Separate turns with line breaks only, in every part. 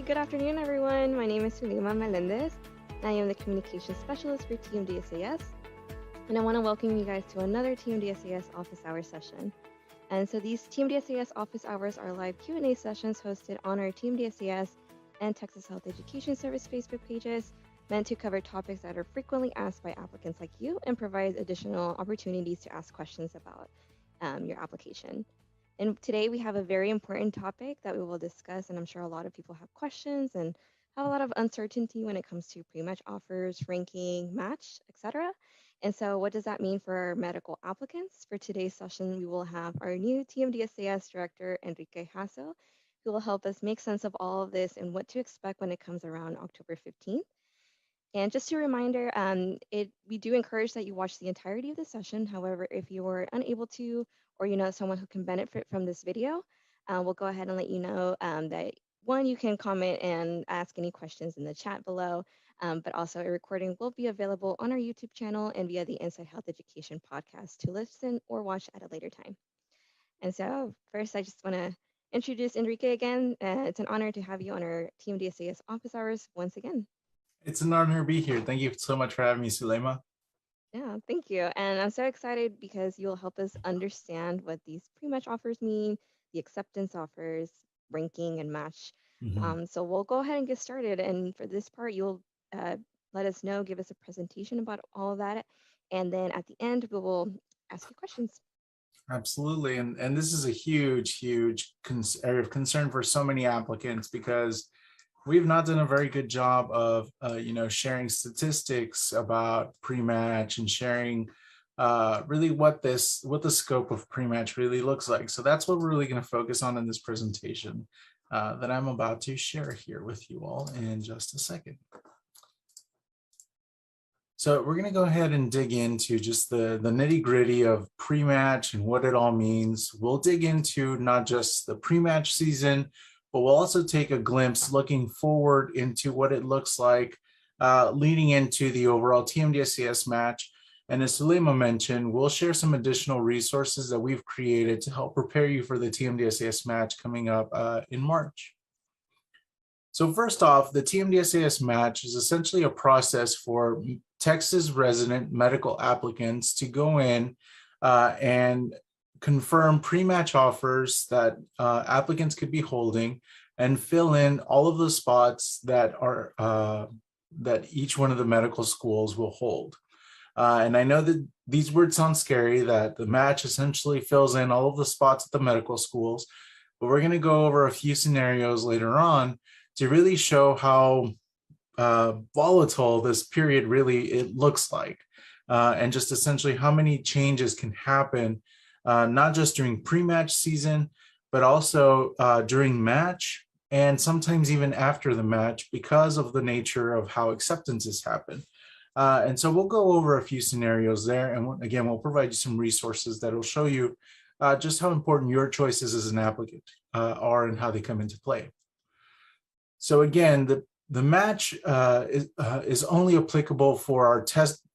Good afternoon, everyone. My name is Sulima Melendez, and I am the Communications Specialist for TMDSAS. And I want to welcome you guys to another TMDSAS Office Hour session. And so these TMDSAS Office Hours are live Q&A sessions hosted on our TMDSAS and Texas Health Education Service Facebook pages, meant to cover topics that are frequently asked by applicants like you and provide additional opportunities to ask questions about your application. And today we have a very important topic that we will discuss, and I'm sure a lot of people have questions and have a lot of uncertainty when it comes to pre-match offers, ranking, match, etc. And so what does that mean for our medical applicants? For today's session, we will have our new TMDSAS Director, Enrique Hasso, who will help us make sense of all of this and what to expect when it comes around October 15th. And just a reminder, we do encourage that you watch the entirety of the session. However, if you are unable to, or you know someone who can benefit from this video, we'll go ahead and let you know that one, you can comment and ask any questions in the chat below, but also a recording will be available on our YouTube channel and via the Inside Health Education podcast to listen or watch at a later time. And so first, I just want to introduce Enrique again. It's an honor to have you on our TMDSAS office hours once again.
It's an honor to be here. Thank you so much for having me, Sulema.
Yeah, thank you. And I'm so excited because you'll help us understand what these pre-match offers mean, the acceptance offers, ranking, and match. So we'll go ahead and get started. And for this part, you'll let us know, give us a presentation about all of that. And then at the end, we will ask you questions.
Absolutely. And this is a huge area of concern for so many applicants because we've not done a very good job of, sharing statistics about pre-match and sharing really what the scope of pre-match really looks like. So that's what we're really going to focus on in this presentation that I'm about to share here with you all in just a second. So we're going to go ahead and dig into just the nitty-gritty of pre-match and what it all means. We'll dig into not just the pre-match season, but we'll also take a glimpse looking forward into what it looks like leading into the overall TMDSAS match. And as Sulema mentioned, we'll share some additional resources that we've created to help prepare you for the TMDSAS match coming up in March. So first off, the TMDSAS match is essentially a process for Texas resident medical applicants to go in and confirm pre-match offers that applicants could be holding and fill in all of the spots that are that each one of the medical schools will hold. And I know that these words sound scary, that the match essentially fills in all of the spots at the medical schools, but we're going to go over a few scenarios later on to really show how volatile this period really looks like, and just essentially how many changes can happen, not just during pre-match season, but also during match and sometimes even after the match because of the nature of how acceptances happen. And so we'll go over a few scenarios there. And again, we'll provide you some resources that will show you just how important your choices as an applicant are and how they come into play. So again, the match is only applicable for our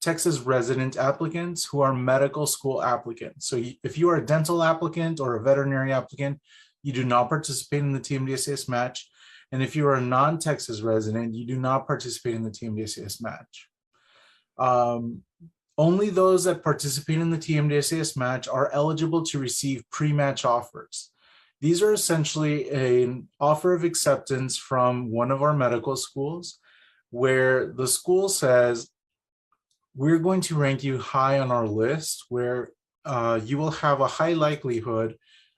Texas resident applicants who are medical school applicants. So if you are a dental applicant or a veterinary applicant, you do not participate in the TMDSAS match. And if you are a non-Texas resident, you do not participate in the TMDSAS match. Only those that participate in the TMDSAS match are eligible to receive pre-match offers. These are essentially an offer of acceptance from one of our medical schools where the school says, we're going to rank you high on our list where you will have a high likelihood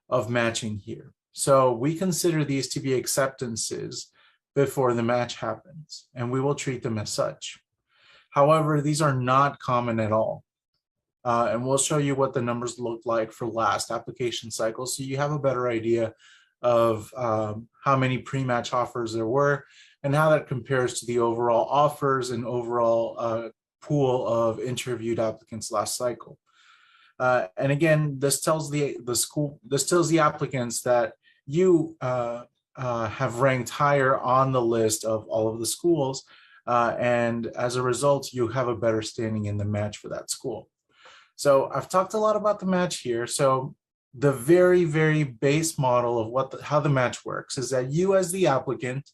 of matching here. So we consider these to be acceptances before the match happens, and we will treat them as such. However, these are not common at all. And we'll show you what the numbers look like for last application cycle so you have a better idea of how many pre-match offers there were and how that compares to the overall offers and overall pool of interviewed applicants last cycle. And again, this tells the applicants that you have ranked higher on the list of all of the schools, and as a result, you have a better standing in the match for that school. So I've talked a lot about the match here. So the very, very base model of how the match works is that you as the applicant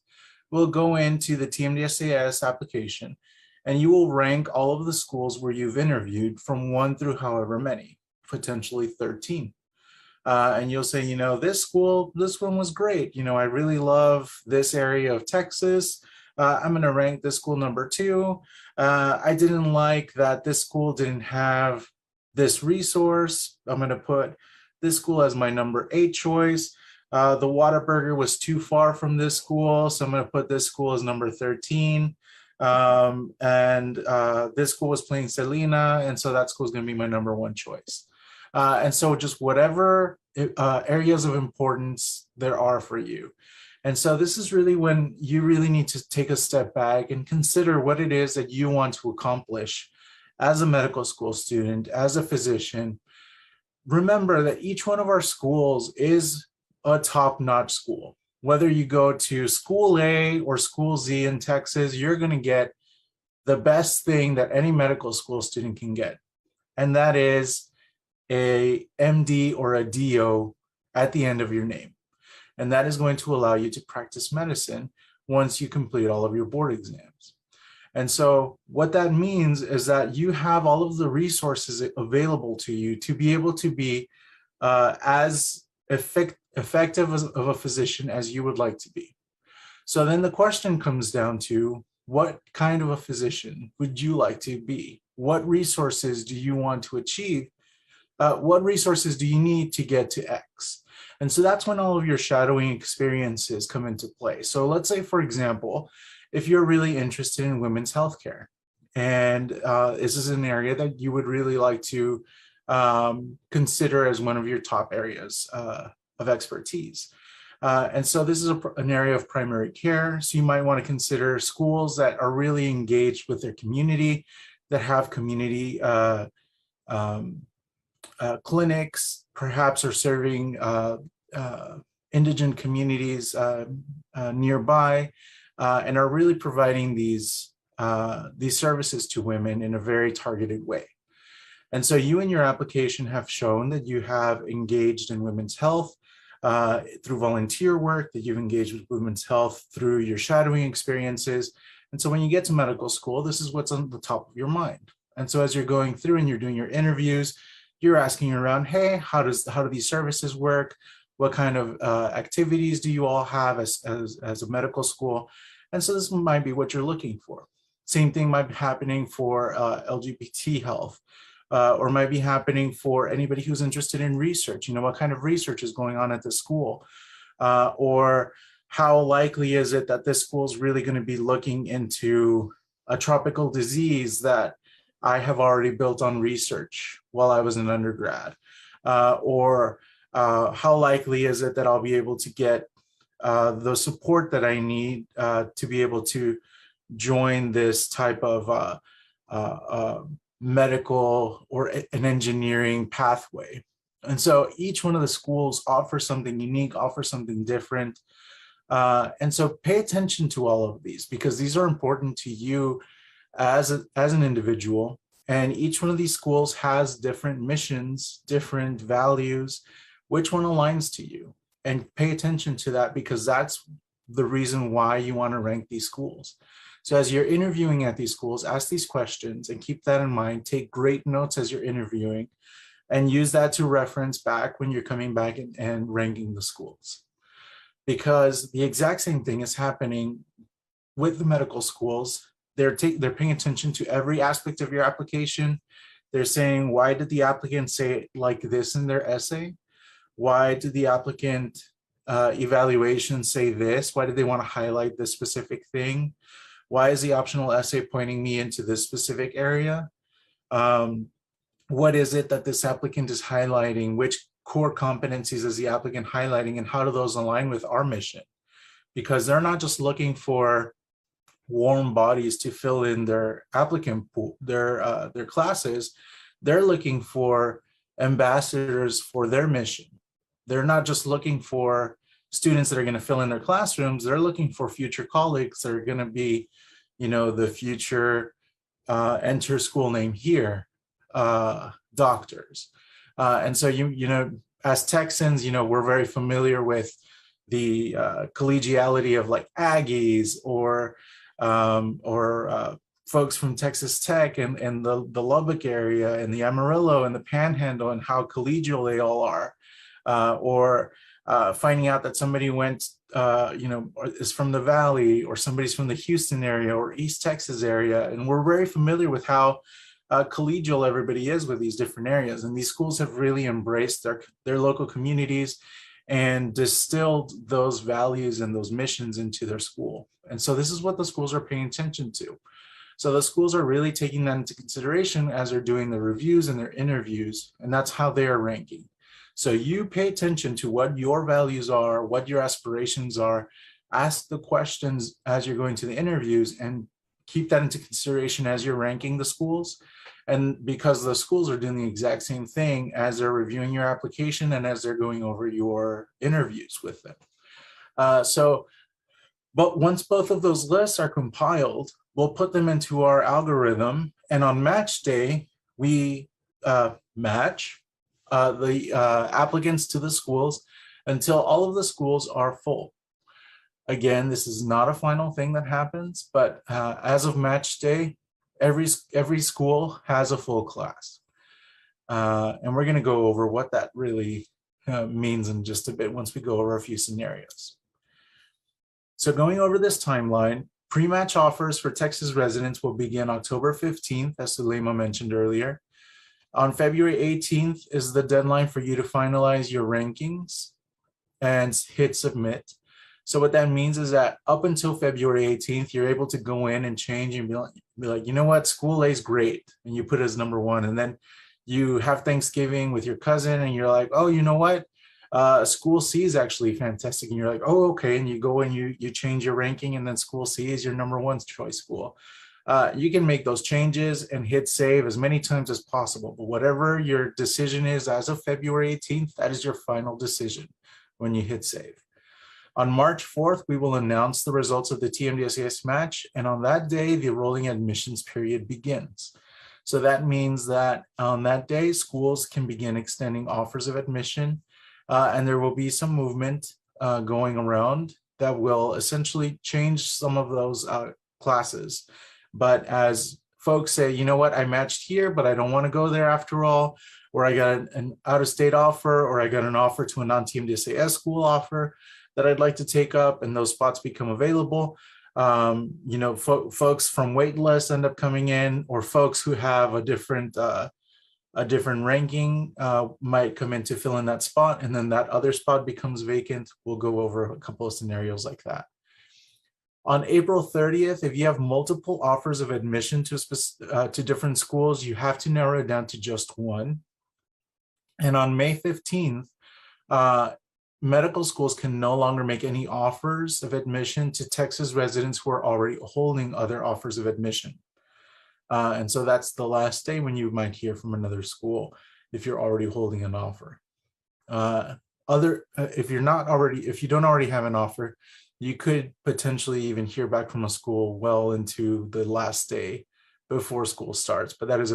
will go into the TMDSAS application, and you will rank all of the schools where you've interviewed from 1 through however many, potentially 13. And you'll say, this school, this one was great. I really love this area of Texas. I'm going to rank this school number 2. I didn't like that this school didn't have this resource. I'm going to put this school as my number 8 choice. The Whataburger was too far from this school, so I'm going to put this school as number 13. This school was playing Selena, and so that school is going to be my number 1 choice. And so just whatever areas of importance there are for you. And so this is really when you really need to take a step back and consider what it is that you want to accomplish as a medical school student, as a physician. Remember that each one of our schools is a top-notch school. Whether you go to school A or school Z in Texas, you're going to get the best thing that any medical school student can get. And that is a MD or a DO at the end of your name. And that is going to allow you to practice medicine once you complete all of your board exams. And so what that means is that you have all of the resources available to you to be able to be as effective of a physician as you would like to be. So then the question comes down to, what kind of a physician would you like to be? What resources do you want to achieve? What resources do you need to get to X? And so that's when all of your shadowing experiences come into play. So let's say, for example, if you're really interested in women's healthcare, and this is an area that you would really like to consider as one of your top areas of expertise. And so this is an area of primary care. So you might want to consider schools that are really engaged with their community, that have community clinics, perhaps are serving indigent communities nearby, and are really providing these services to women in a very targeted way. And so you in your application have shown that you have engaged in women's health through volunteer work, that you've engaged with women's health through your shadowing experiences. And so when you get to medical school, this is what's on the top of your mind. And so as you're going through and you're doing your interviews, you're asking around, hey, how do these services work? What kind of activities do you all have as a medical school? And so this might be what you're looking for. Same thing might be happening for LGBT health, or might be happening for anybody who's interested in research. What kind of research is going on at the school? Or how likely is it that this school is really going to be looking into a tropical disease that I have already built on research while I was an undergrad? Or how likely is it that I'll be able to get the support that I need to be able to join this type of medical or an engineering pathway? And so each one of the schools offers something unique, offers something different. And so pay attention to all of these, because these are important to you as an individual. And each one of these schools has different missions, different values. Which one aligns to you? And pay attention to that, because that's the reason why you want to rank these schools. So as you're interviewing at these schools, ask these questions and keep that in mind. Take great notes as you're interviewing and use that to reference back when you're coming back and ranking the schools. Because the exact same thing is happening with the medical schools. They're paying attention to every aspect of your application. They're saying, why did the applicant say it like this in their essay? Why did the applicant evaluation say this? Why did they want to highlight this specific thing? Why is the optional essay pointing me into this specific area? What is it that this applicant is highlighting? Which core competencies is the applicant highlighting, and how do those align with our mission? Because they're not just looking for warm bodies to fill in their applicant pool, their classes. They're looking for ambassadors for their mission. They're not just looking for students that are going to fill in their classrooms. They're looking for future colleagues that are going to be, the future enter school name here, doctors. And so, as Texans, we're very familiar with collegiality of like Aggies or folks from Texas Tech and the Lubbock area and the Amarillo and the Panhandle and how collegial they all are, or finding out that somebody went, is from the Valley, or somebody's from the Houston area or East Texas area, and we're very familiar with how collegial everybody is with these different areas. And these schools have really embraced their local communities and distilled those values and those missions into their school. And so this is what the schools are paying attention to. So the schools are really taking that into consideration as they're doing the reviews and their interviews, and that's how they are ranking. So you pay attention to what your values are, what your aspirations are, ask the questions as you're going to the interviews, and keep that into consideration as you're ranking the schools. And because the schools are doing the exact same thing as they're reviewing your application and as they're going over your interviews with them. But once both of those lists are compiled, we'll put them into our algorithm. And on match day, we match the applicants to the schools until all of the schools are full. Again, this is not a final thing that happens, but as of match day, every school has a full class. And we're going to go over what that really means in just a bit once we go over a few scenarios. So going over this timeline, pre-match offers for Texas residents will begin October 15th, as Sulema mentioned earlier. On February 18th is the deadline for you to finalize your rankings and hit submit. So what that means is that up until February 18th, you're able to go in and change and be like, you know what, school A is great. And you put it as number one. And then you have Thanksgiving with your cousin and you're like, oh, you know what? School C is actually fantastic. And you're like, oh, okay. And you go and you change your ranking, and then school C is your number one choice school. You can make those changes and hit save as many times as possible. But whatever your decision is as of February 18th, that is your final decision when you hit save. On March 4th, we will announce the results of the TMDSAS match, and on that day, the rolling admissions period begins. So that means that on that day, schools can begin extending offers of admission, and there will be some movement going around that will essentially change some of those classes. But as folks say, you know what, I matched here, but I don't want to go there after all, or I got an out-of-state offer, or I got an offer to a non-TMDSAS school offer that I'd like to take up, and those spots become available. Folks from wait lists end up coming in, or folks who have a different ranking might come in to fill in that spot, and then that other spot becomes vacant. We'll go over a couple of scenarios like that. On April 30th, if you have multiple offers of admission to different schools, you have to narrow it down to just one. And on May 15th, medical schools can no longer make any offers of admission to Texas residents who are already holding other offers of admission. And so that's the last day when you might hear from another school if you're already holding an offer. If you don't already have an offer, you could potentially even hear back from a school well into the last day before school starts, but that is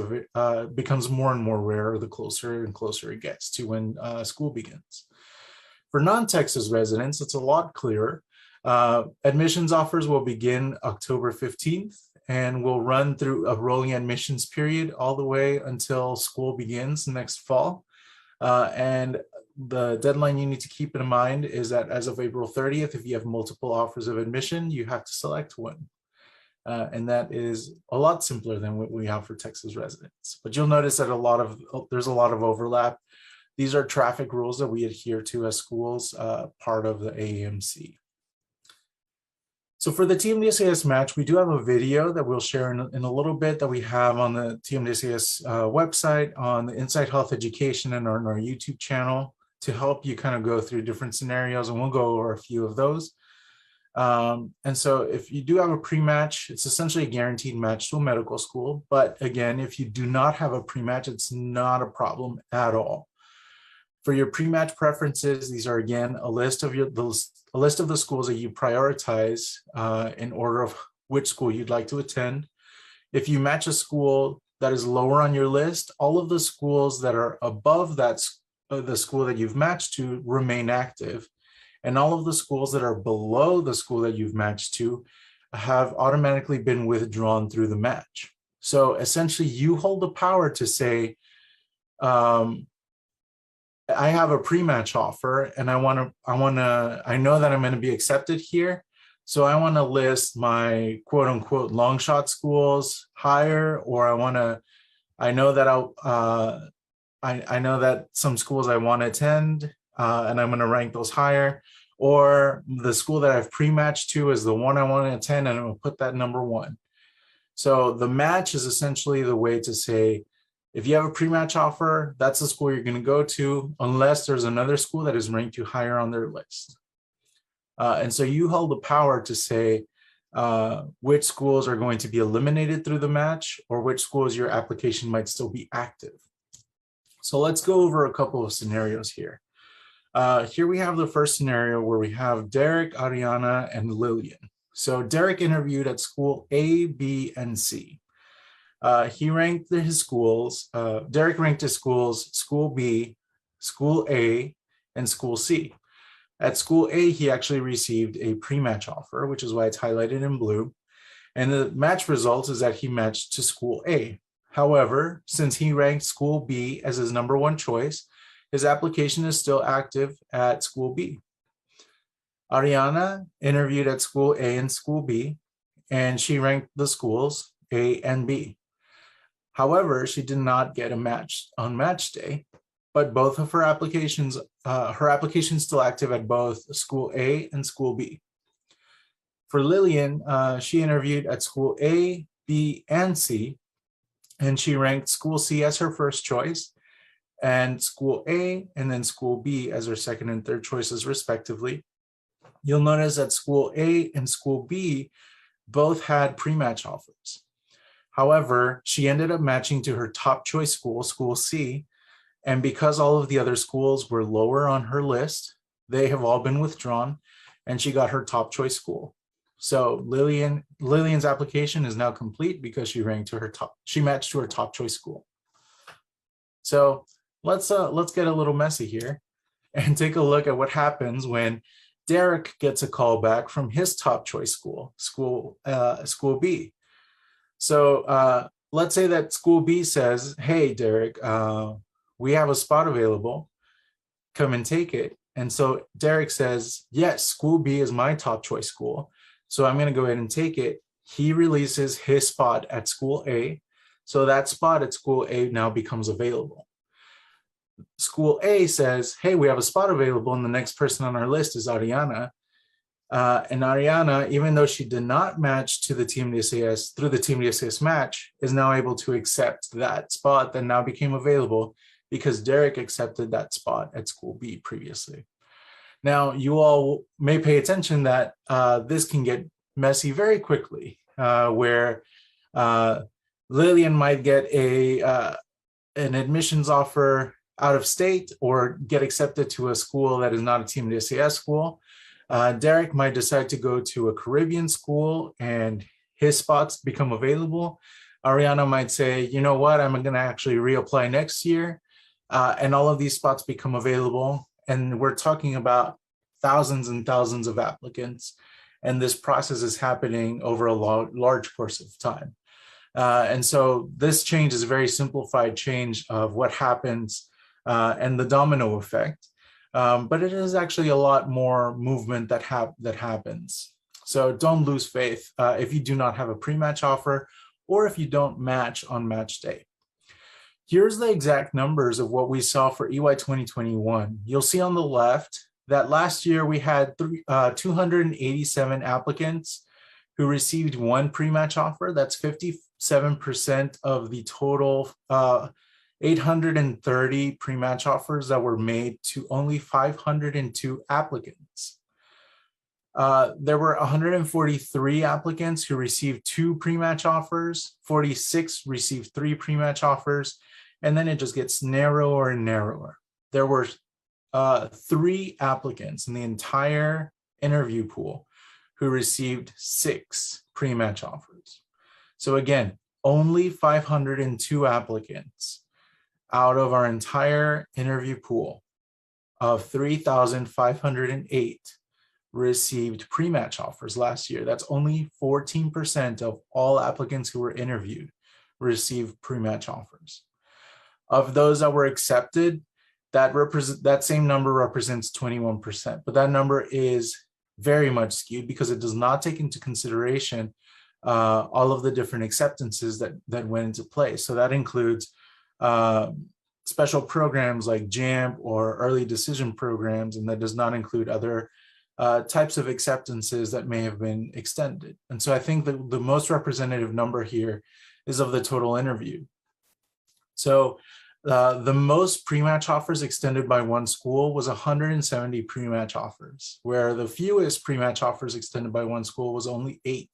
becomes more and more rare the closer and closer it gets to when school begins. For non-Texas residents, it's a lot clearer. Admissions offers will begin October 15th and will run through a rolling admissions period all the way until school begins next fall. And the deadline you need to keep in mind is that as of April 30th, if you have multiple offers of admission, you have to select one. And that is a lot simpler than what we have for Texas residents. But you'll notice that there's a lot of overlap. These are traffic rules that we adhere to as schools, part of the AAMC. So for the TMDSAS match, we do have a video that we'll share in a little bit that we have on the TMDSAS website, on the Insight Health Education, and on our YouTube channel to help you kind of go through different scenarios, and we'll go over a few of those. And so if you do have a pre-match, it's essentially a guaranteed match to a medical school. But again, if you do not have a pre-match, it's not a problem at all. For your pre-match preferences, these are again a list of the schools that you prioritize in order of which school you'd like to attend. If you match a school that is lower on your list, all of the schools that are above that the school that you've matched to remain active. and all of the schools that are below the school that you've matched to have automatically been withdrawn through the match. So essentially, you hold the power to say, I have a pre-match offer, and I know that I'm going to be accepted here. So I want to list my quote unquote long shot schools higher, or I know that some schools I want to attend, and I'm going to rank those higher, or the school that I've pre-matched to is the one I want to attend, and I'm going to put that number one. So the match is essentially the way to say, if you have a pre-match offer, that's the school you're going to go to, unless there's another school that is ranked you higher on their list. And so you hold the power to say which schools are going to be eliminated through the match, or which schools your application might still be active. So let's go over a couple of scenarios here. Here we have the first scenario where we have Derek, Ariana, and Lillian. So Derek interviewed at school A, B, and C. He ranked his schools, Derek ranked his schools, school B, school A, and school C. At school A, he actually received a pre-match offer, which is why it's highlighted in blue. And the match result is that he matched to school A. However, since he ranked school B as his number one choice, his application is still active at school B. Ariana interviewed at school A and school B, and she ranked the schools A and B. However, she did not get a match on match day, but both of her applications still active at both school A and school B. For Lillian, she interviewed at school A, B, and C, and she ranked school C as her first choice, and school A and then school B as her second and third choices, respectively. You'll notice that school A and school B both had pre-match offers. However, she ended up matching to her top choice school, school C, and because all of the other schools were lower on her list, they have all been withdrawn, and she got her top choice school. So Lillian's application is now complete because she matched to her top choice school. So let's get a little messy here and take a look at what happens when Derek gets a call back from his top choice school, school B. So let's say that school B says, "Hey, Derek, we have a spot available. Come and take it." And so Derek says, "Yes, school B is my top choice school, so I'm going to go ahead and take it." He releases his spot at school A, so that spot at school A now becomes available. School A says, "Hey, we have a spot available, and the next person on our list is Ariana." And Ariana, even though she did not match to the TMDSAS through the TMDSAS match, is now able to accept that spot that now became available because Derek accepted that spot at school B previously. Now, you all may pay attention that this can get messy very quickly, where Lillian might get an admissions offer out of state or get accepted to a school that is not a TMDSAS school. Derek might decide to go to a Caribbean school and his spots become available. Ariana might say, "You know what, I'm going to actually reapply next year." And all of these spots become available. And we're talking about thousands and thousands of applicants. And this process is happening over a large course of time. And so this change is a very simplified change of what happens and the domino effect. But it is actually a lot more movement that happens. So don't lose faith if you do not have a pre-match offer or if you don't match on match day. Here's the exact numbers of what we saw for EY 2021. You'll see on the left that last year we had 287 applicants who received one pre-match offer. That's 57% of the total 830 pre-match offers that were made to only 502 applicants. There were 143 applicants who received two pre-match offers, 46 received three pre-match offers, and then it just gets narrower and narrower. There were 3 applicants in the entire interview pool who received 6 pre-match offers. So again, only 502 applicants out of our entire interview pool of 3,508 received pre-match offers last year. That's only 14% of all applicants who were interviewed received pre-match offers. Of those that were accepted, that same number represents 21%, but that number is very much skewed because it does not take into consideration all of the different acceptances that went into play. So that includes special programs like JAMP or early decision programs, and that does not include other types of acceptances that may have been extended. And so I think that the most representative number here is of the total interview. So the most pre-match offers extended by one school was 170 pre-match offers, where the fewest pre-match offers extended by one school was only 8.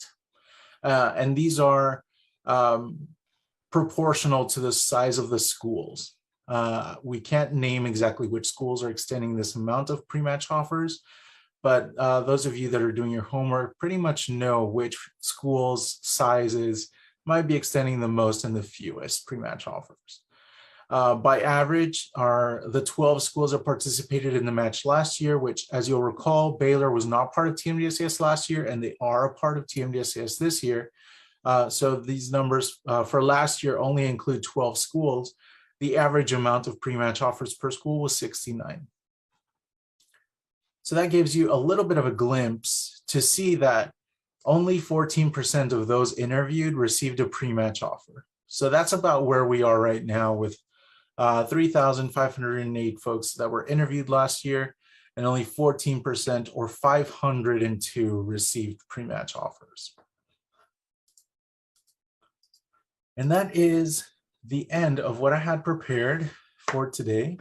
And these are proportional to the size of the schools. We can't name exactly which schools are extending this amount of pre-match offers, but those of you that are doing your homework pretty much know which schools' sizes might be extending the most and the fewest pre-match offers. By average, the 12 schools that participated in the match last year, which, as you'll recall, Baylor was not part of TMDSAS last year, and they are a part of TMDSAS this year. So these numbers for last year only include 12 schools. The average amount of pre-match offers per school was 69. So that gives you a little bit of a glimpse to see that only 14% of those interviewed received a pre-match offer. So that's about where we are right now with 3,508 folks that were interviewed last year, and only 14% or 502 received pre-match offers. And that is the end of what I had prepared for today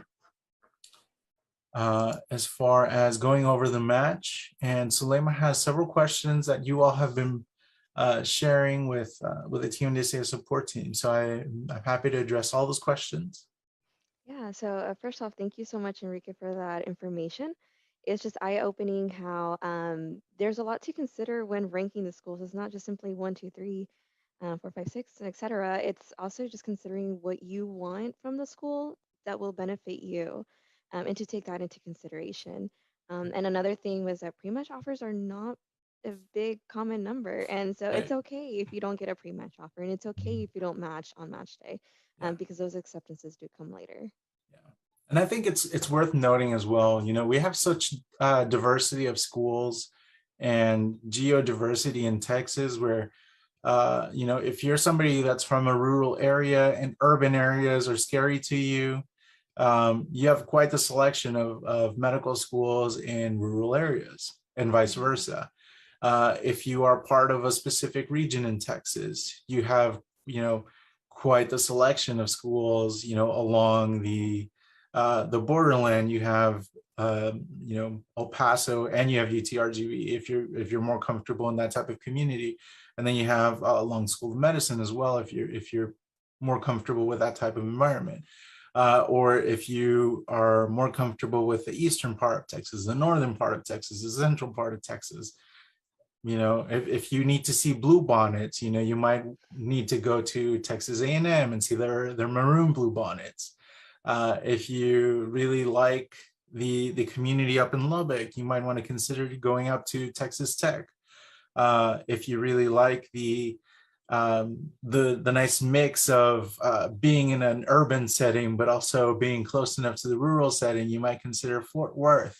as far as going over the match. And Sulema has several questions that you all have been sharing with the TMDSAS support team. So I'm happy to address all those questions.
Yeah, so first off, thank you so much, Enrique, for that information. It's just eye-opening how there's a lot to consider when ranking the schools. It's not just simply 1, 2, 3, 4, 5, 6, etc. It's also just considering what you want from the school that will benefit you, and to take that into consideration. And another thing was that pre-match offers are not a big common number, and so it's
Right.
okay if you don't get a pre-match offer, and it's okay if you don't match on match day,
Yeah.
because those acceptances do come later.
Yeah. And I think it's worth noting as well, we have such diversity of schools and geodiversity in Texas where, if you're somebody that's from a rural area and urban areas are scary to you, you have quite the selection of medical schools in rural areas and vice versa. If you are part of a specific region in Texas, you have, quite the selection of schools, along the borderland. You have, El Paso, and you have UTRGV if you're more comfortable in that type of community. And then you have along School of Medicine as well if you're more comfortable with that type of environment. Or if you are more comfortable with the eastern part of Texas, the northern part of Texas, the central part of Texas. If you need to see blue bonnets, you might need to go to Texas A&M and see their maroon blue bonnets. If you really like the community up in Lubbock, you might want to consider going up to Texas Tech. If you really like the nice mix of being in an urban setting, but also being close enough to the rural setting, you might consider Fort Worth.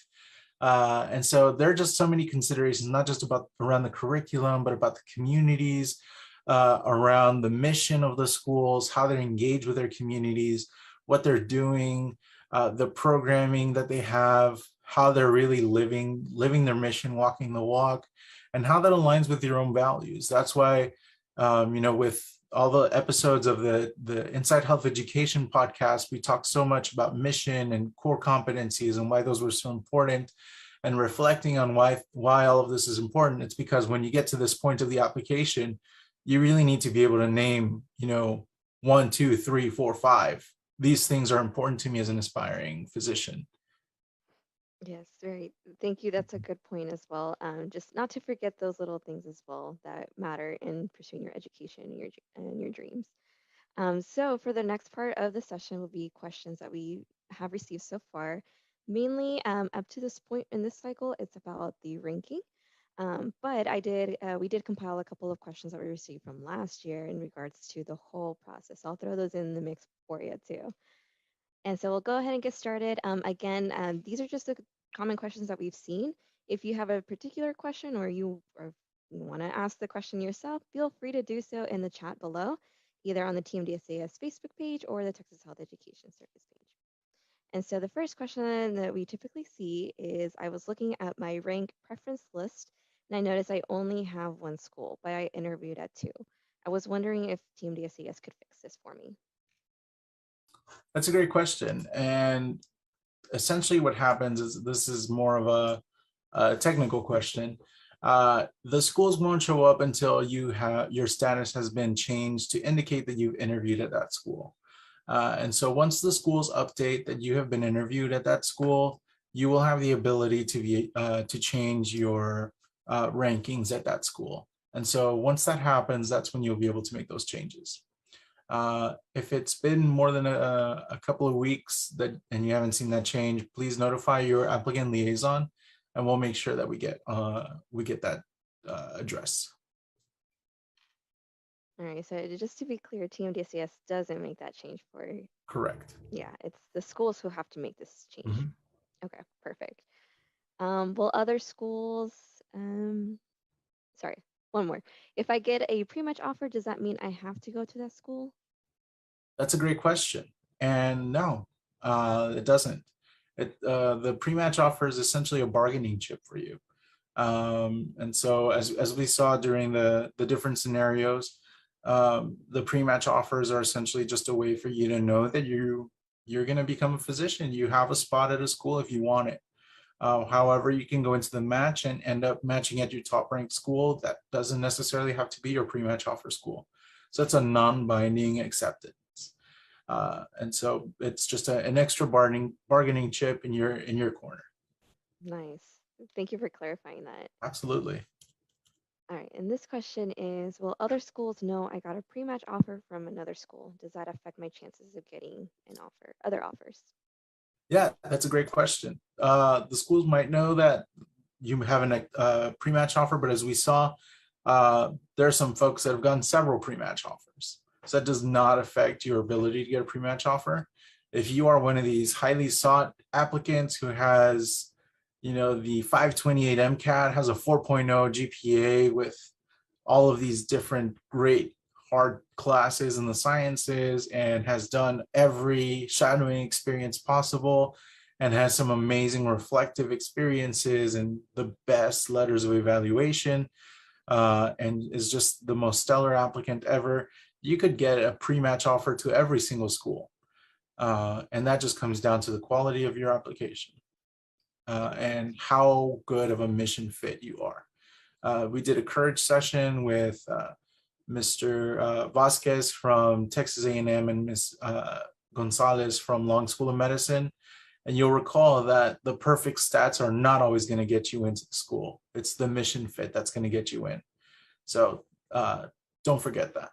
And so there are just so many considerations, not just around the curriculum, but about the communities, around the mission of the schools, how they engage with their communities, what they're doing, the programming that they have, how they're really living their mission, walking the walk, and how that aligns with your own values. That's why, with all the episodes of the Inside Health Education podcast, we talk so much about mission and core competencies and why those were so important, and reflecting on why all of this is important. It's because when you get to this point of the application, you really need to be able to name, 1, 2, 3, 4, 5. These things are important to me as an aspiring physician.
Yes, right. Thank you. That's a good point as well. Just not to forget those little things as well that matter in pursuing your education and your dreams. So for the next part of the session will be questions that we have received so far. Mainly, up to this point in this cycle, it's about the ranking. But we did compile a couple of questions that we received from last year in regards to the whole process. I'll throw those in the mix for you too. And so we'll go ahead and get started. Again, these are just the common questions that we've seen. If you have a particular question or you want to ask the question yourself, feel free to do so in the chat below, either on the TMDSAS Facebook page or the Texas Health Education Service page. And so the first question that we typically see is I was looking at my rank preference list and I noticed I only have one school, but I interviewed at two. I was wondering if Team DSAS could fix this for me.
That's a great question. And essentially what happens is this is more of a technical question. The schools won't show up until your status has been changed to indicate that you've interviewed at that school. And so once the schools update that you have been interviewed at that school, you will have the ability to change your rankings at that school. And so once that happens, that's when you'll be able to make those changes. If it's been more than a couple of weeks and you haven't seen that change, please notify your applicant liaison, and we'll make sure that we get that addressed.
All right, so just to be clear, TMDSAS doesn't make that change for you.
Correct.
Yeah, it's the schools who have to make this change.
Mm-hmm.
Okay, perfect. Will other schools, sorry, one more. If I get a pre-match offer, does that mean I have to go to that school?
That's a great question. And no, it doesn't. The pre-match offer is essentially a bargaining chip for you. And so as we saw during the different scenarios, the pre-match offers are essentially just a way for you to know that you're going to become a physician. You have a spot at a school if you want it. However, you can go into the match and end up matching at your top ranked school. That doesn't necessarily have to be your pre-match offer school. So it's a non-binding acceptance. And so it's just an extra bargaining chip in your corner.
Nice. Thank you for clarifying that.
Absolutely.
All right, and this question is, will other schools know I got a pre-match offer from another school? Does that affect my chances of getting other offers?
Yeah, that's a great question. The schools might know that you have a pre-match offer, but as we saw, there are some folks that have gotten several pre-match offers. So that does not affect your ability to get a pre-match offer. If you are one of these highly sought applicants who has, the 528 MCAT, has a 4.0 GPA with all of these different great hard classes in the sciences and has done every shadowing experience possible and has some amazing reflective experiences and the best letters of evaluation, and is just the most stellar applicant ever, you could get a pre-match offer to every single school. And that just comes down to the quality of your application and how good of a mission fit you are. We did a courage session with Mr. Vasquez from Texas A&M and Ms. Gonzalez from Long School of Medicine. And you'll recall that the perfect stats are not always going to get you into the school. It's the mission fit that's going to get you in. So don't forget that.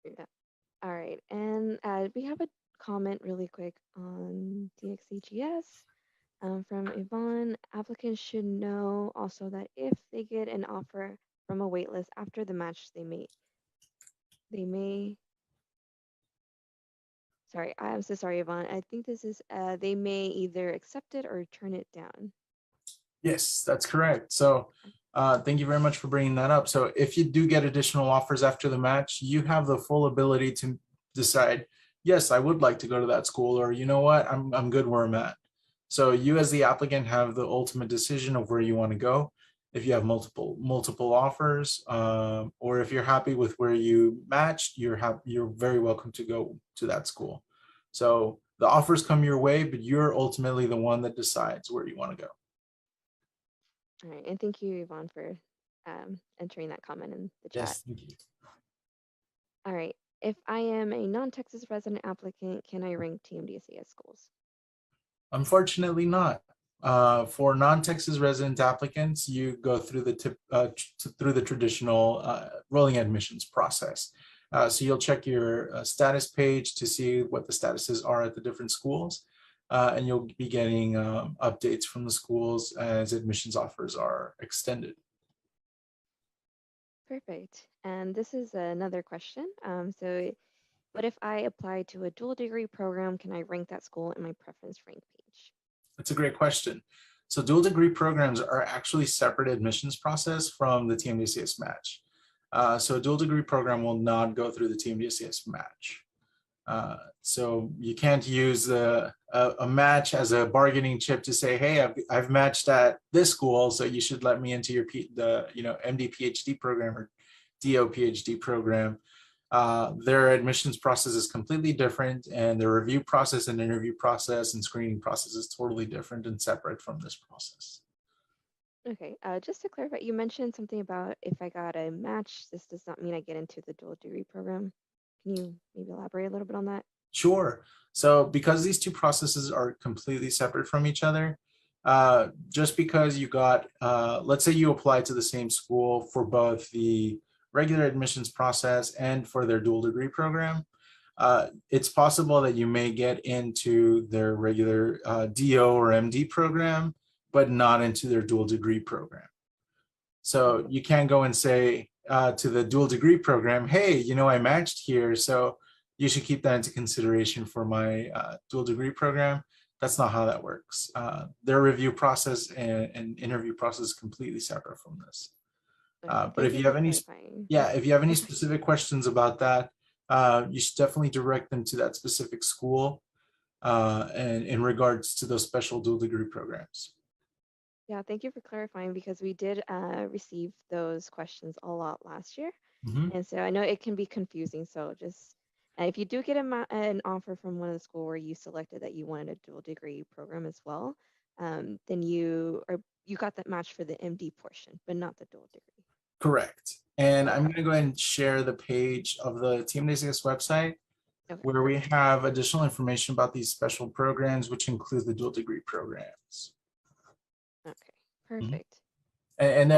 Yeah. All right, and we have a comment really quick on DXHES from Yvonne. Applicants should know also that if they get an offer from a waitlist after the match, sorry, I'm so sorry, Yvonne. I think this is, they may either accept it or turn it down.
Yes, that's correct. So thank you very much for bringing that up. So if you do get additional offers after the match, you have the full ability to decide, yes, I would like to go to that school, or you know what, I'm good where I'm at. So you as the applicant have the ultimate decision of where you want to go. If you have multiple offers, or if you're happy with where you matched, you're very welcome to go to that school. So the offers come your way, but you're ultimately the one that decides where you want to go.
All right, and thank you, Yvonne, for entering that comment in the chat.
Yes, thank you.
All right, if I am a non-Texas resident applicant, can I rank TMDSAS schools?
Unfortunately not. For non-Texas resident applicants, you go through the traditional rolling admissions process. So you'll check your status page to see what the statuses are at the different schools. and you'll be getting updates from the schools as admissions offers are extended.
Perfect. And this is another question. What if I apply to a dual degree program? Can I rank that school in my preference rank page?
That's a great question. So dual degree programs are actually separate admissions process from the TMDSAS match. So a dual degree program will not go through the TMDSAS match. So you can't use a match as a bargaining chip to say, hey, I've matched at this school, so you should let me into your MD PhD program or DO PhD program. Their admissions process is completely different, and the review process and interview process and screening process is totally different and separate from this process.
Okay, just to clarify, you mentioned something about if I got a match, this does not mean I get into the dual degree program. Can you maybe elaborate a little bit on that?
Sure. So because these two processes are completely separate from each other, just because you got, let's say you apply to the same school for both the regular admissions process and for their dual degree program, it's possible that you may get into their regular DO or MD program, but not into their dual degree program. So you can't go and say to the dual degree program, hey, I matched here, so you should keep that into consideration for my dual degree program. That's not how that works. Their review process and interview process is completely separate from this.
Okay,
But if you have any, if you have any specific questions about that, you should definitely direct them to that specific school and in regards to those special dual degree programs.
Yeah, thank you for clarifying because we did receive those questions a lot last year.
Mhm.
And so I know it can be confusing. So just if you do get an offer from one of the school where you selected that you wanted a dual degree program as well, then you got that match for the MD portion, but not the dual degree.
Correct. And I'm
Okay.
going to go ahead and share the page of the TMDSAS website
Okay,
where we
perfect.
have additional information about these special programs, which include the dual degree programs.
Okay,
Mhm.
perfect.
And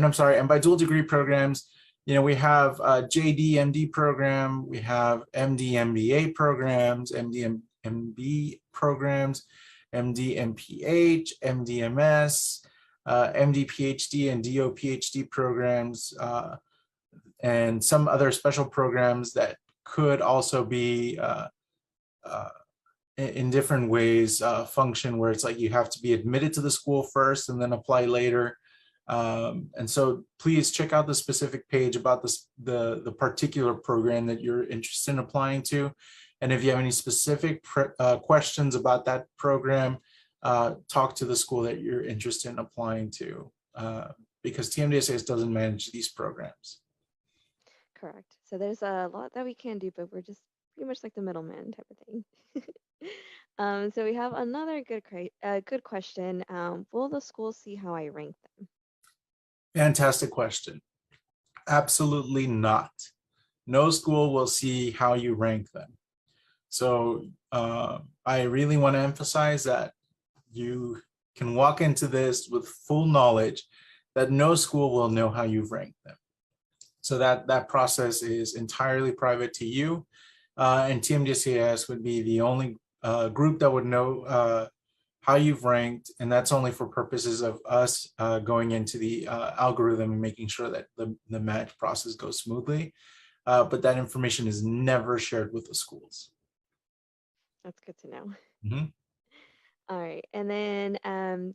I'm sorry, and by dual degree programs, we have JD MD program, we have MD MBA programs, MD MB programs, MD MPH, MD MS, MD PhD and DO PhD programs, and some other special programs that could also be in different ways function where it's like you have to be admitted to the school first and then apply later. And so please check out the specific page about the particular program that you're interested in applying to. And if you have any specific questions about that program, talk to the school that you're interested in applying to, because TMDSAS doesn't manage these programs.
Correct. So there's a lot that we can do, but we're just pretty much like the middleman type of thing. So we have another good question. Will the schools see how I rank them?
Fantastic question. Absolutely not. No school will see how you rank them. So I really want to emphasize that you can walk into this with full knowledge that no school will know how you've ranked them. So that process is entirely private to you. And TMDSAS would be the only group that would know how you've ranked, and that's only for purposes of us going into the algorithm and making sure that the match process goes smoothly. But that information is never shared with the schools.
That's good to know.
Mm-hmm.
All right, and then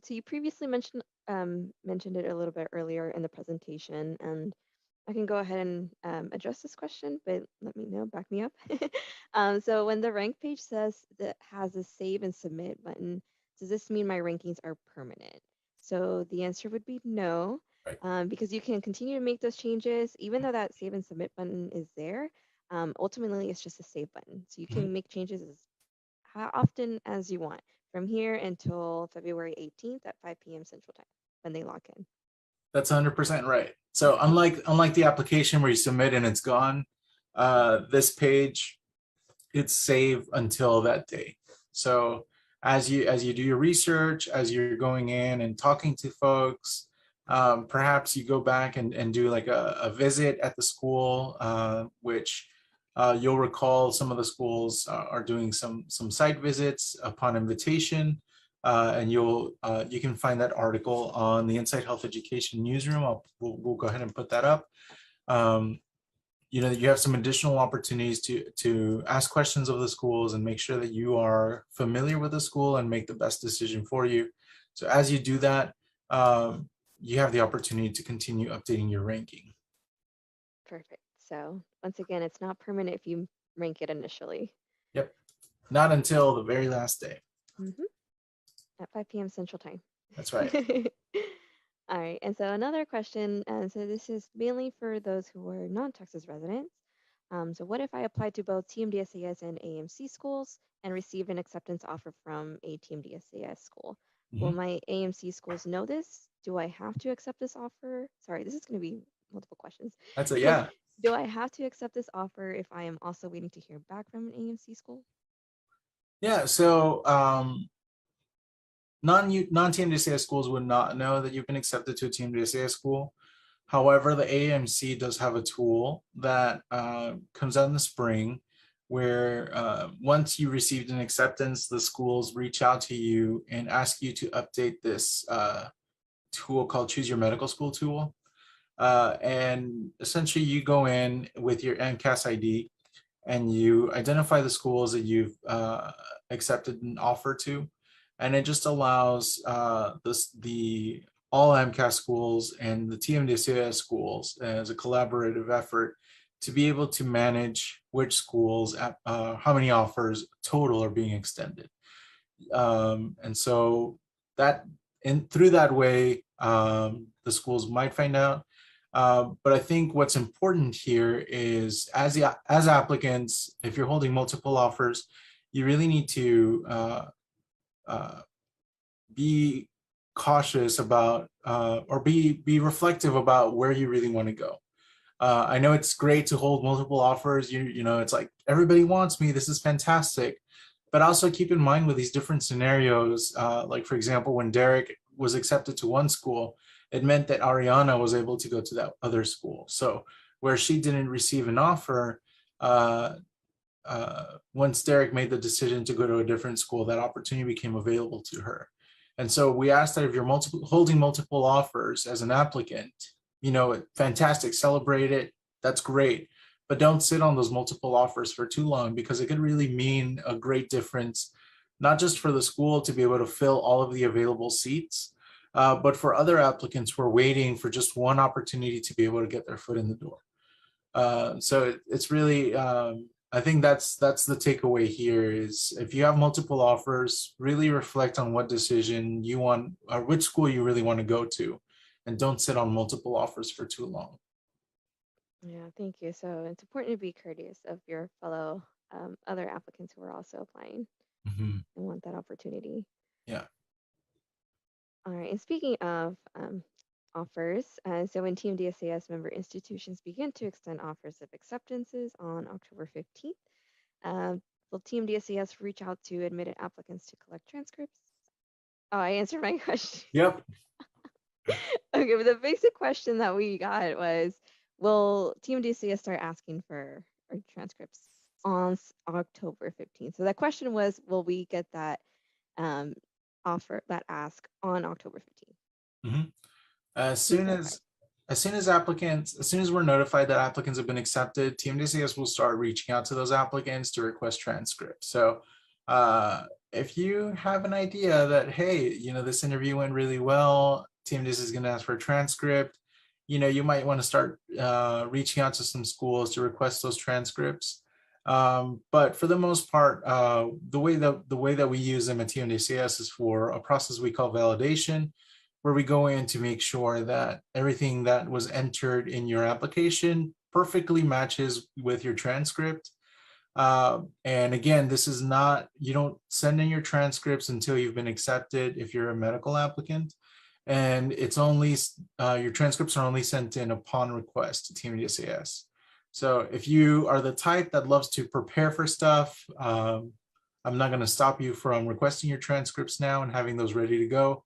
so you previously mentioned it a little bit earlier in the presentation, and I can go ahead and address this question, but let me know, back me up. So when the rank page says that has a save and submit button, does this mean my rankings are permanent? So the answer would be no,
Right.
because you can continue to make those changes, even though that save and submit button is there. Ultimately, it's just a save button. So you
Mm-hmm.
can make changes as how often as you want from here until February 18th at 5 p.m. Central Time when they log in.
That's 100% right. So unlike the application where you submit and it's gone, this page, it's saved until that day. So as you do your research, as you're going in and talking to folks, perhaps you go back and do like a visit at the school, which You'll recall some of the schools are doing some site visits upon invitation, and you can find that article on the Inside Health Education newsroom. We'll go ahead and put that up. You know, you have some additional opportunities to ask questions of the schools and make sure that you are familiar with the school and make the best decision for you. So as you do that, you have the opportunity to continue updating your ranking.
Perfect. So once again, it's not permanent if you rank it initially.
Yep. Not until the very last day.
At 5 p.m. Central Time.
That's right.
All right. And so another question, and so this is mainly for those who are non-Texas residents. So what if I applied to both TMDSAS and AMC schools and received an acceptance offer from a TMDSAS school? Will my AMC schools know this? Do I have to accept this offer? Sorry, this is going to be multiple questions.
That's a yeah.
Do I have to accept this offer if I am also waiting to hear back from an AMC school?
Yeah. So non-TMDSAS schools would not know that you've been accepted to a TMDSAS school. However, the AMC does have a tool that comes out in the spring where once you received an acceptance, the schools reach out to you and ask you to update this tool called Choose Your Medical School tool. And essentially you go in with your MCAS ID and you identify the schools that you've accepted an offer to. And it just allows the all MCAS schools and the TMDSAS schools as a collaborative effort to be able to manage which schools, how many offers total are being extended. And so that, and through that way, the schools might find out. But I think what's important here is as applicants, if you're holding multiple offers, you really need to be cautious about or be reflective about where you really want to go. I know it's great to hold multiple offers. You know, it's like everybody wants me. This is fantastic. But also keep in mind with these different scenarios, like for example, when Derek was accepted to one school, it meant that Ariana was able to go to that other school. So where she didn't receive an offer, once Derek made the decision to go to a different school, that opportunity became available to her. And so we asked that if you're holding multiple offers as an applicant, you know, fantastic, celebrate it, that's great. But don't sit on those multiple offers for too long, because it could really mean a great difference, not just for the school to be able to fill all of the available seats, but for other applicants who are waiting for just one opportunity to be able to get their foot in the door. So it's really, I think that's the takeaway here is if you have multiple offers, really reflect on what decision you want or which school you really want to go to, and don't sit on multiple offers for too long.
Yeah, thank you. So it's important to be courteous of your fellow other applicants who are also applying and want that opportunity.
Yeah.
All right. And speaking of offers, so when TMDSAS member institutions begin to extend offers of acceptances on October 15th, will TMDSAS reach out to admitted applicants to collect transcripts? Oh, I answered my question.
Yep.
Okay, but the basic question that we got was, will TMDSAS start asking for our transcripts on October 15th? So that question was, will we get that offer, that ask on October 15th?
As soon as we're notified that applicants have been accepted, TMDSAS will start reaching out to those applicants to request transcripts. So if you have an idea that, hey, you know, this interview went really well, TMDSAS is going to ask for a transcript, you know, you might want to start reaching out to some schools to request those transcripts. But for the most part, the way that we use them at TMDSAS is for a process we call validation, where we go in to make sure that everything that was entered in your application perfectly matches with your transcript. And again, this is not, you don't send in your transcripts until you've been accepted if you're a medical applicant. And it's only, your transcripts are only sent in upon request to TMDSAS. So if you are the type that loves to prepare for stuff, I'm not going to stop you from requesting your transcripts now and having those ready to go,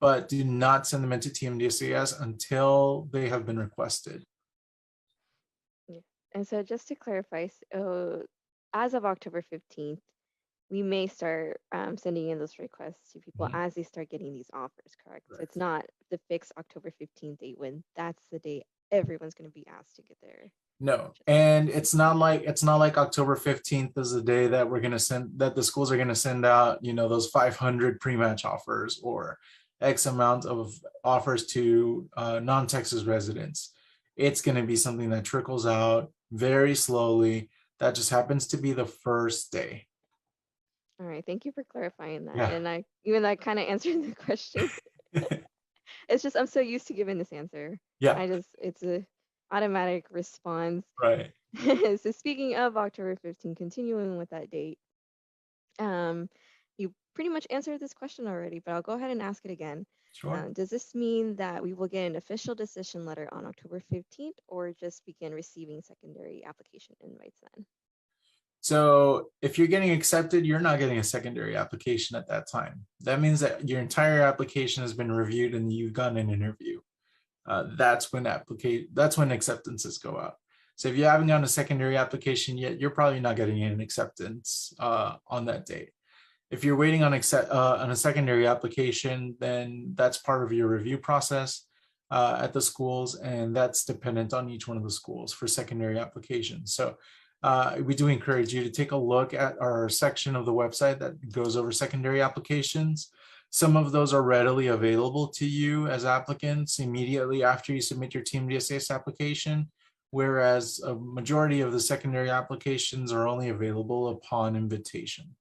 but do not send them into TMDSAS until they have been requested.
Yeah. And so just to clarify, so as of October 15th, we may start sending in those requests to people
Mhm.
as they start getting these offers, correct? So it's
Correct.
not the fixed October 15th date when that's the date everyone's going to be asked to get their
No,
matches.
and it's not like October 15th is the day that we're gonna send that the schools are gonna send out, those 500 pre-match offers or X amount of offers to non-Texas residents. It's gonna be something that trickles out very slowly. That just happens to be the first day.
All right, thank you for clarifying that.
Yeah.
And I even that kind of answered the question. It's just I'm so used to giving this answer.
Yeah,
It's a automatic response.
right.
So speaking of October 15th, continuing with that date, um, you pretty much answered this question already, but I'll go ahead and ask it again.
Sure.
Does this mean that we will get an official decision letter on October 15th or just begin receiving secondary application invites then?
So if you're getting accepted, you're not getting a secondary application at that time. That means that your entire application has been reviewed and you've gotten an interview. That's when acceptances go out. So if you haven't gotten a secondary application yet, you're probably not getting an acceptance on that date. If you're waiting on a secondary application, then that's part of your review process at the schools, and that's dependent on each one of the schools for secondary applications. So we do encourage you to take a look at our section of the website that goes over secondary applications. Some of those are readily available to you as applicants immediately after you submit your TMDSAS application, whereas a majority of the secondary applications are only available upon invitation.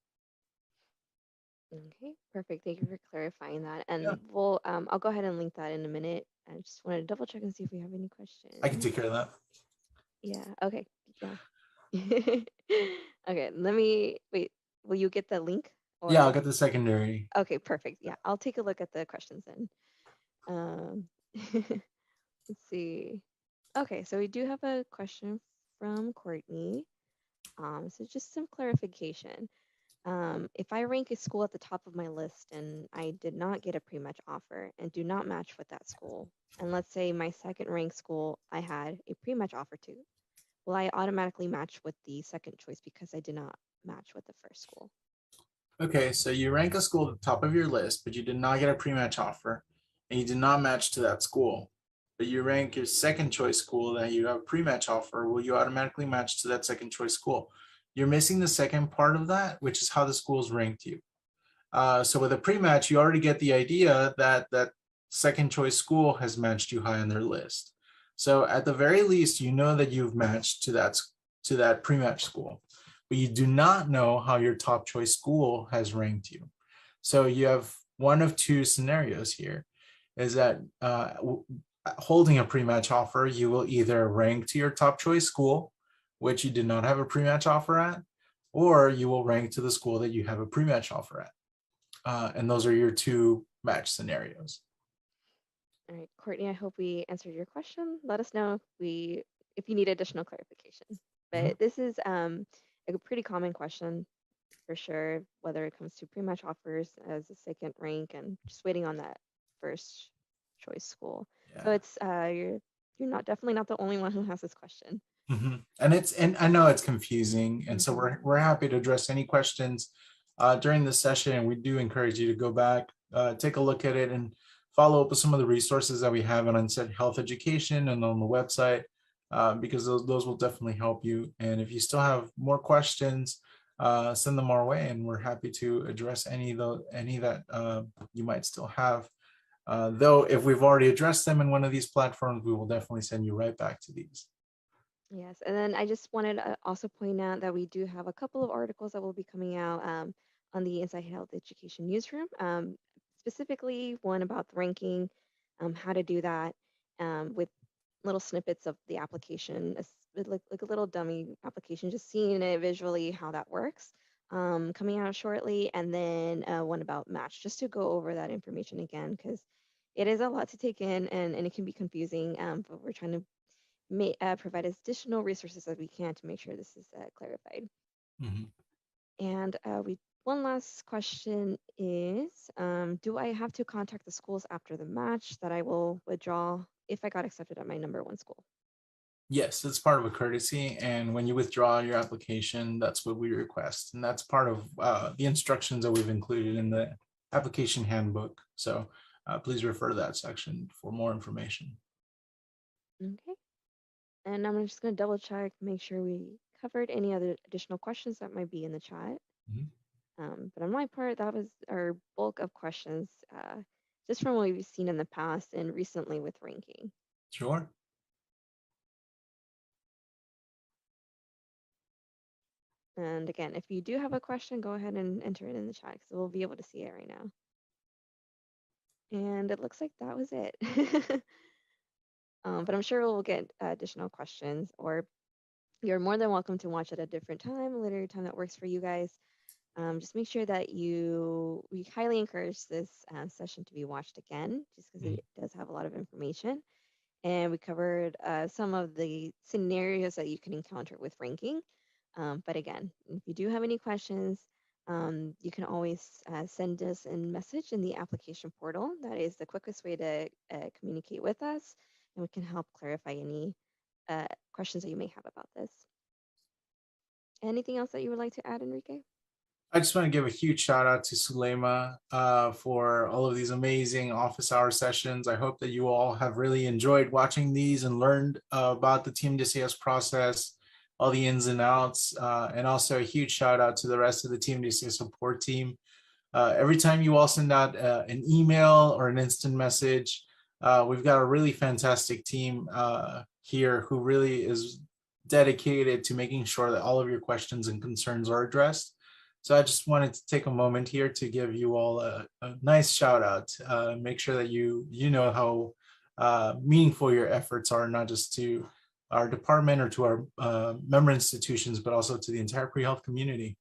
Okay, perfect. Thank you for clarifying that.
Yeah,
And I'll go ahead and link that in a minute. I just wanted to double check and see if we have any
I can
questions.
take care of that.
Yeah, okay. Yeah. Okay, wait. Will you get the link
Yeah, I'll
or?
get the secondary.
Okay, perfect. Yeah, I'll take a look at the questions then. Um, let's see. Okay, so we do have a question from Courtney. So just some clarification. If I rank a school at the top of my list and I did not get a pre-match offer and do not match with that school, and let's say my second ranked school I had a pre-match offer to, will I automatically match with the second choice because I did not match with the first school?
Okay, so you rank a school at the top of your list, but you did not get a pre-match offer, and you did not match to that school. But you rank your second choice school that you have a pre-match offer, will you automatically match to that second choice school? You're missing the second part of that, which is how the schools ranked you. So with a pre-match, you already get the idea that that second choice school has matched you high on their list. So at the very least, you know that you've matched to that pre-match school, but you do not know how your top choice school has ranked you. So you have one of two scenarios here: is that holding a pre-match offer, you will either rank to your top choice school, which you did not have a pre-match offer at, or you will rank to the school that you have a pre-match offer at. And those are your two match scenarios.
All right, Courtney, I hope we answered your question. Let us know if you need additional clarification.
Mhm.
But this is a pretty common question for sure, whether it comes to pre-match offers as a second rank and just waiting on that first choice school. So
Yeah.
it's you're not definitely not the only one who has this question.
And I know it's confusing, and so
Hmm.
we're happy to address any questions during this session. And we do encourage you to go back, take a look at it, and follow up with some of the resources that we have on Unsaid Health Education and on the website, because those will definitely help you. And if you still have more questions, send them our way, and we're happy to address any that you might still have. Though if we've already addressed them in one of these platforms, we will definitely send you right back to these.
Yes, and then I just wanted to also point out that we do have a couple of articles that will be coming out on the Inside Health Education newsroom, specifically one about the ranking, how to do that with little snippets of the application, like a little dummy application, just seeing it visually how that works, coming out shortly, and then one about match, just to go over that information again, because it is a lot to take in and it can be confusing, but we're trying to provide as additional resources as we can to make sure this is clarified.
Mhm.
And we one last question is, do I have to contact the schools after the match that I will withdraw if I got accepted at my number one school?
Yes, it's part of a courtesy, and when you withdraw your application, that's what we request, and that's part of the instructions that we've included in the application handbook. So please refer to that section for more information.
Okay. And I'm just going to double check, make sure we covered any other additional questions that might be in the chat.
Mhm.
But on my part, that was our bulk of questions, just from what we've seen in the past and recently with ranking.
Sure.
And again, if you do have a question, go ahead and enter it in the chat because we'll be able to see it right now. And it looks like that was it. But I'm sure we'll get additional questions, or you're more than welcome to watch at a different time, a later time that works for you guys. Just make sure that we highly encourage this session to be watched again, just because
Mhm.
it does have a lot of information. And we covered some of the scenarios that you can encounter with ranking. But again, if you do have any questions, you can always send us a message in the application portal. That is the quickest way to communicate with us, and we can help clarify any questions that you may have about this. Anything else that you would like to add, Enrique?
I just want to give a huge shout out to Sulema for all of these amazing office hour sessions. I hope that you all have really enjoyed watching these and learned about the TMDSAS process, all the ins and outs, and also a huge shout out to the rest of the TMDSAS support team. Every time you all send out an email or an instant message, we've got a really fantastic team here who really is dedicated to making sure that all of your questions and concerns are addressed. So I just wanted to take a moment here to give you all a nice shout out. Make sure that you know how meaningful your efforts are, not just to our department or to our member institutions, but also to the entire pre-health community.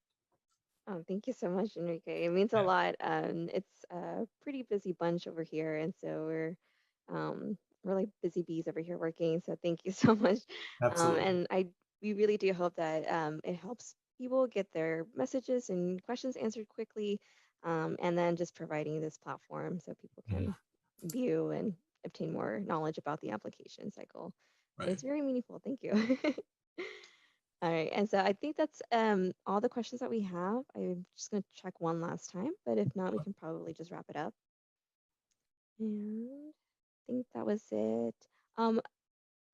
Oh, thank you so much, Enrique. It means a
Yeah,
lot. It's a pretty busy bunch over here, and so we're like busy bees over here working. So thank you so much.
absolutely.
And we really do hope that it helps people get their messages and questions answered quickly, and then just providing this platform so people
Mhm.
can view and obtain more knowledge about the application cycle. So
Right.
it's very meaningful. Thank you. All right, and so I think that's all the questions that we have. I'm just going to check one last time, but if not, we can probably just wrap it up. And I think that was it. Um,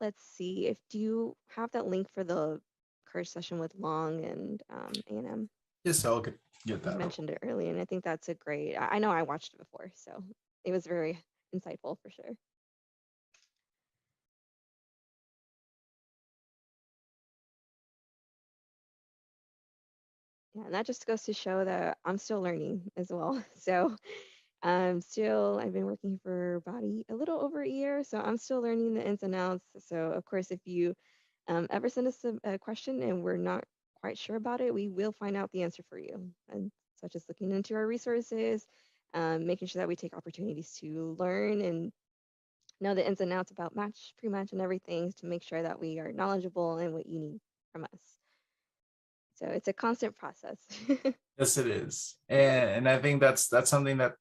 let's see. If do you have that link for the course session with Long and A&M?
Yes, I'll get
You
that.
mentioned it earlier, and I think that's a great. I know I watched it before, so it was very insightful for sure. Yeah, and that just goes to show that I'm still learning as well. So I've been working for about a little over a year, so I'm still learning the ins and outs. So, of course, if you ever send us a question and we're not quite sure about it, we will find out the answer for you. And such as looking into our resources, making sure that we take opportunities to learn and know the ins and outs about match, pre-match, and everything to make sure that we are knowledgeable in what you need from us. So it's a constant process.
Yes, it is, and I think that's something that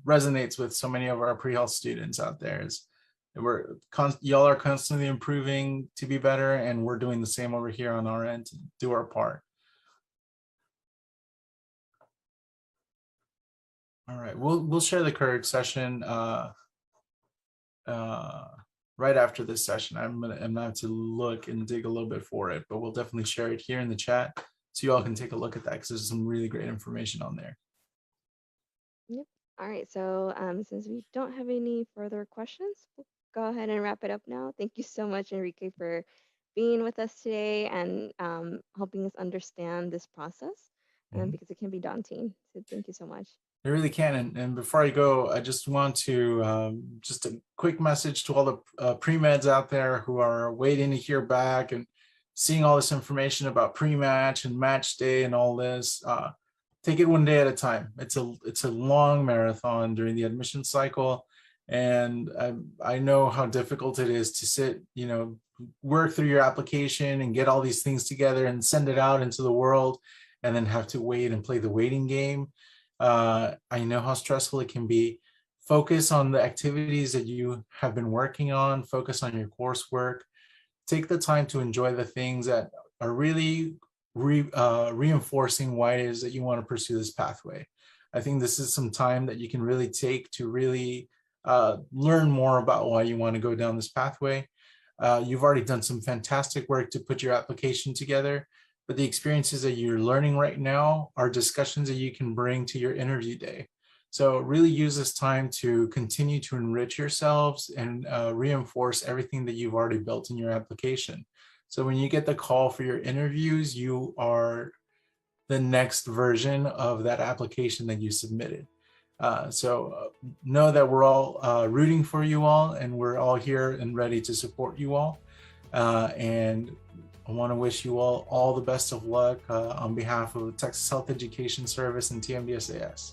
resonates with so many of our pre-health students out there. Is that y'all are constantly improving to be better, and we're doing the same over here on our end to do our part. All right, we'll share the courage session uh, right after this session. I'm gonna have to look and dig a little bit for it, but we'll definitely share it here in the chat so you all can take a look at that because there's some really great information on there.
Yep. All right. So since we don't have any further questions, we'll go ahead and wrap it up now. Thank you so much, Enrique, for being with us today and helping us understand this process
Mhm.
because it can be daunting. So thank you so much.
They really can. And before I go, I just want to just a quick message to all the pre-meds out there who are waiting to hear back and seeing all this information about pre-match and match day and all this. Take it one day at a time. It's a long marathon during the admission cycle, and I know how difficult it is to sit, work through your application and get all these things together and send it out into the world, and then have to wait and play the waiting game. I know how stressful it can be. Focus on the activities that you have been working on, focus on your coursework. take the time to enjoy the things that are really reinforcing why it is that you want to pursue this pathway. I think this is some time that you can really take to really learn more about why you want to go down this pathway. You've already done some fantastic work to put your application together, but the experiences that you're learning right now are discussions that you can bring to your interview day. So really use this time to continue to enrich yourselves and reinforce everything that you've already built in your application. So when you get the call for your interviews, you are the next version of that application that you submitted. So know that we're all rooting for you all, and we're all here and ready to support you all. And I want to wish you all the best of luck on behalf of the Texas Health Education Service and TMDSAS.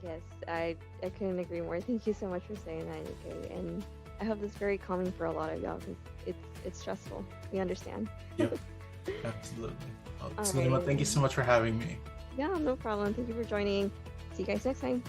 Yes, I couldn't agree more. Thank you so much for saying that, Nikkei. And I hope it's very calming for a lot of y'all, because it's stressful. We understand.
Yep, absolutely. Well, Sulima, thank you so much for having me.
Yeah, no problem. Thank you for joining. See you guys next time.